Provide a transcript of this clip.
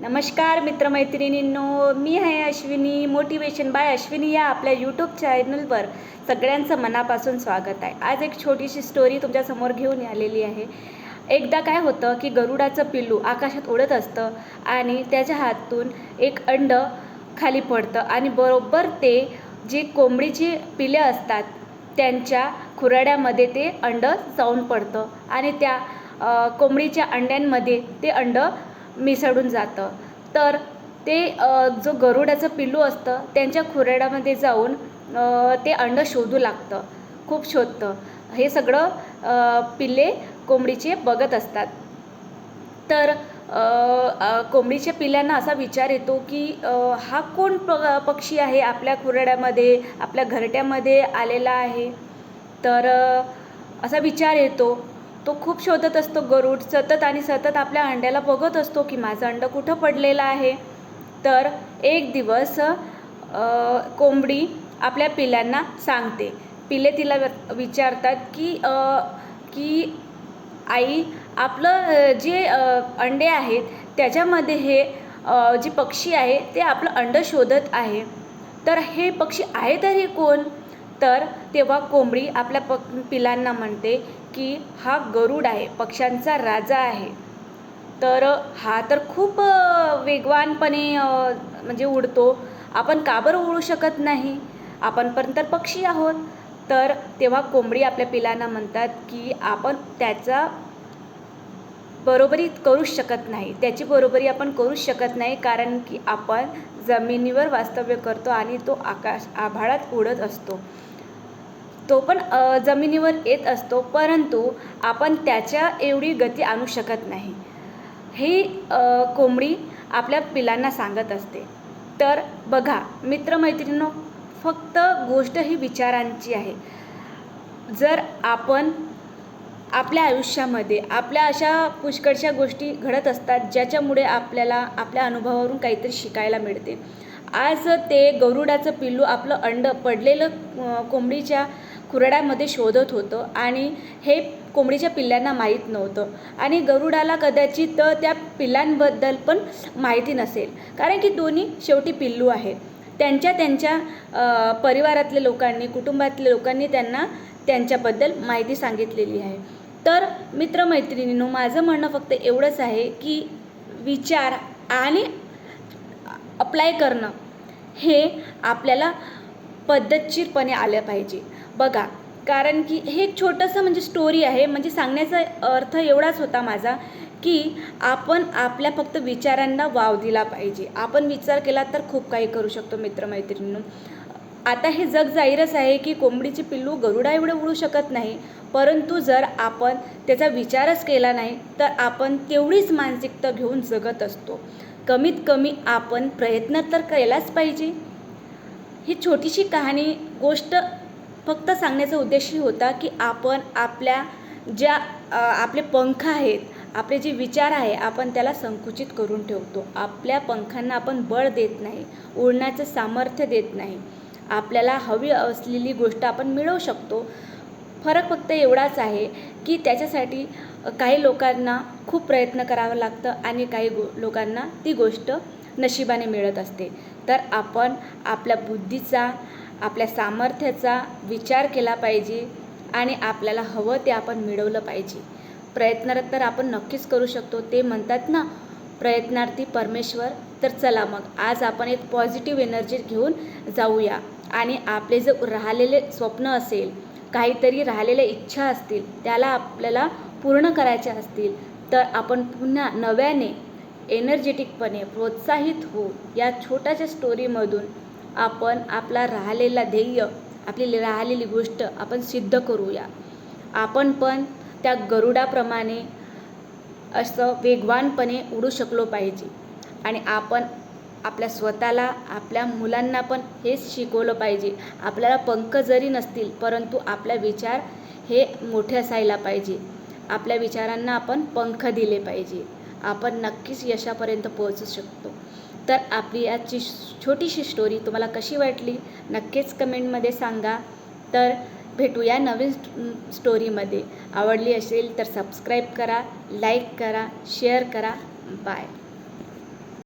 नमस्कार मित्रमैत्रिणींनो, मी आहे Ashwini. Motivation bye Ashwini या आपल्या यूट्यूब चॅनलवर सगळ्यांचं मनापासून स्वागत आहे. आज एक छोटीशी स्टोरी तुमच्यासमोर घेऊन आलेली आहे. एकदा काय होतं की गरुडाचं पिल्लू आकाशात उडत असतं आणि त्याच्या हातून एक अंड खाली पडतं आणि बरोबर ते जे कोंबडीची पिले असतात त्यांच्या खुराड्यामध्ये ते अंड जाऊन पडतं आणि त्या कोंबडीच्या अंड्यांमध्ये ते अंड मिसळून जातं. तर ते जो गरुडाचं पिल्लू असतं त्यांच्या खुराड्यामध्ये जाऊन ते अंड शोधू लागतं, खूप शोधतं. हे सगळं पिल्ले कोंबडीचे बघत असतात. तर कोंबडीच्या पिल्ल्यांना असा विचार येतो की हा कोण पक्षी आहे आपल्या खुराड्यामध्ये, आपल्या घरट्यामध्ये आलेला आहे. तर असा विचार येतो. तो खूप शोधत असतो. गरुड सतत आणि सतत आपल्या अंड्याला बघत असतो की माझं अंडं कुठं पडलेलं आहे. तर एक दिवस कोंबडी आपल्या पिल्लांना सांगते. पिल्ले तिला विचारतात की आई, आपलं जे अंडे आहेत त्याच्यामध्ये हे जे पक्षी आहे ते आपलं अंडं शोधत आहे. तर हे पक्षी आहे तरी कोण? तर तेव्हा कोंबडी आपल्या पिलांना म्हणते की हा गरुड आहे, पक्ष्यांचा राजा आहे. तर हा तर खूप वेगवानपणे म्हणजे उडतो. आपण का बरं उडू शकत नाही? आपण पण तर पक्षी आहोत. तर तेव्हा कोंबडी आपल्या पिलांना म्हणतात की आपण त्याचा बरोबरी करूच शकत नाही, त्याची बरोबरी आपण करूच शकत नाही, कारण की आपण जमिनीवर वास्तव्य करतो आणि तो आभाळात उडत असतो. तो पण जमिनीवर येत असतो, परंतु आपण त्याच्या एवढी गती आणू शकत नाही. ही कोंबडी आपल्या पिलांना सांगत असते. तर बघा मित्रमैत्रिणींनो, फक्त गोष्ट ही विचारांची आहे. जर आपण आपल्या आयुष्यामध्ये आपल्या अशा पुष्कळशा गोष्टी घडत असतात ज्याच्यामुळे आपल्याला आपल्या अनुभवावरून काहीतरी शिकायला मिळते. आज ते गरुडाचं पिल्लू आपलं अंड पडलेलं कोंबडीच्या खुराड्यामध्ये शोधत होतं आणि हे कोंबडीच्या पिल्ल्यांना माहीत नव्हतं आणि गरुडाला कदाचित त्या पिल्लांबद्दल पण माहिती नसेल, कारण की दोन्ही शेवटी पिल्लू आहेत. त्यांच्या परिवारातल्या लोकांनी, कुटुंबातल्या लोकांनी त्यांना त्यांच्याबद्दल माहिती सांगितलेली आहे. तर मित्रमैत्रिणींनो, माझं म्हणणं फक्त एवढंच आहे की विचार आणि अप्लाय करणं हे आपल्याला पद्धतशीरपणे आलं पाहिजे. बघा, कारण की हे एक छोटंसं म्हणजे स्टोरी आहे. म्हणजे सांगण्याचा अर्थ एवढाच होता माझा की आपण आपल्या फक्त विचारांना वाव दिला पाहिजे. आपण विचार केला तर खूप काही करू शकतो मित्रमैत्रिणींनो. आता हे जग जाहीरच आहे की कोंबडीचे पिल्लू गरुडा एवढं उडू शकत नाही, परंतु जर आपण त्याचा विचारच केला नाही तर आपण तेवढीच मानसिकता घेऊन जगत असतो. कमीत कमी आपण प्रयत्न तर केलाच पाहिजे. ही छोटीशी कहाणी गोष्ट फक्त सांगण्याचा उद्देश होता की आपण आपल्या ज्या आपले पंख आहेत, आपले जे विचार आहे, आपण त्याला संकुचित करून ठेवतो. आपल्या पंखांना आपण बळ देत नाही, उडण्याचं सामर्थ्य देत नाही. आपल्याला हवी असलेली गोष्ट आपण मिळवू शकतो. फरक फक्त एवढाच आहे की त्याच्यासाठी काही लोकांना खूप प्रयत्न करावं लागतं आणि काही लोकांना ती गोष्ट नशिबाने मिळत असते. तर आपण आपल्या बुद्धीचा, आपल्या सामर्थ्याचा विचार केला पाहिजे आणि आपल्याला हवं ते आपण मिळवलं पाहिजे. प्रयत्न तर आपण नक्कीच करू शकतो. ते म्हणतात ना, प्रयत्नार्थी परमेश्वर. तर चला मग आज आपण एक पॉझिटिव्ह एनर्जी घेऊन जाऊया आणि आपले जे राहिलेले स्वप्न असेल, काहीतरी राहिलेल्या इच्छा असतील, त्याला आपल्याला पूर्ण करायच्या असतील, तर आपण पुन्हा नव्याने एनर्जेटिकपणे प्रोत्साहित होऊ या छोट्याशा स्टोरीमधून आपण आपला राहिलेला ध्येय, आपली राहिलेली गोष्ट आपण सिद्ध करूया. आपण पण त्या गरुडाप्रमाणे असं वेगवानपणे उडू शकलो पाहिजे आणि आपण आपल्या स्वतःला, आपल्या मुलांना पण हेच शिकवलं पाहिजे. आपल्याला पंख जरी नसतील, परंतु आपला विचार हे मोठे असायला पाहिजे. आपल्या विचारांना आपण पंख दिले पाहिजे. आपण नक्कीच यशापर्यंत पोहोचू शकतो. तर आपली आजची छोटीशी स्टोरी तुम्हाला कशी वाटली नक्कीच कमेंटमध्ये सांगा. तर भेटूया नवीन स्टोरीमध्ये. आवडली असेल तर सबस्क्राईब करा, लाईक करा, शेअर करा. बाय.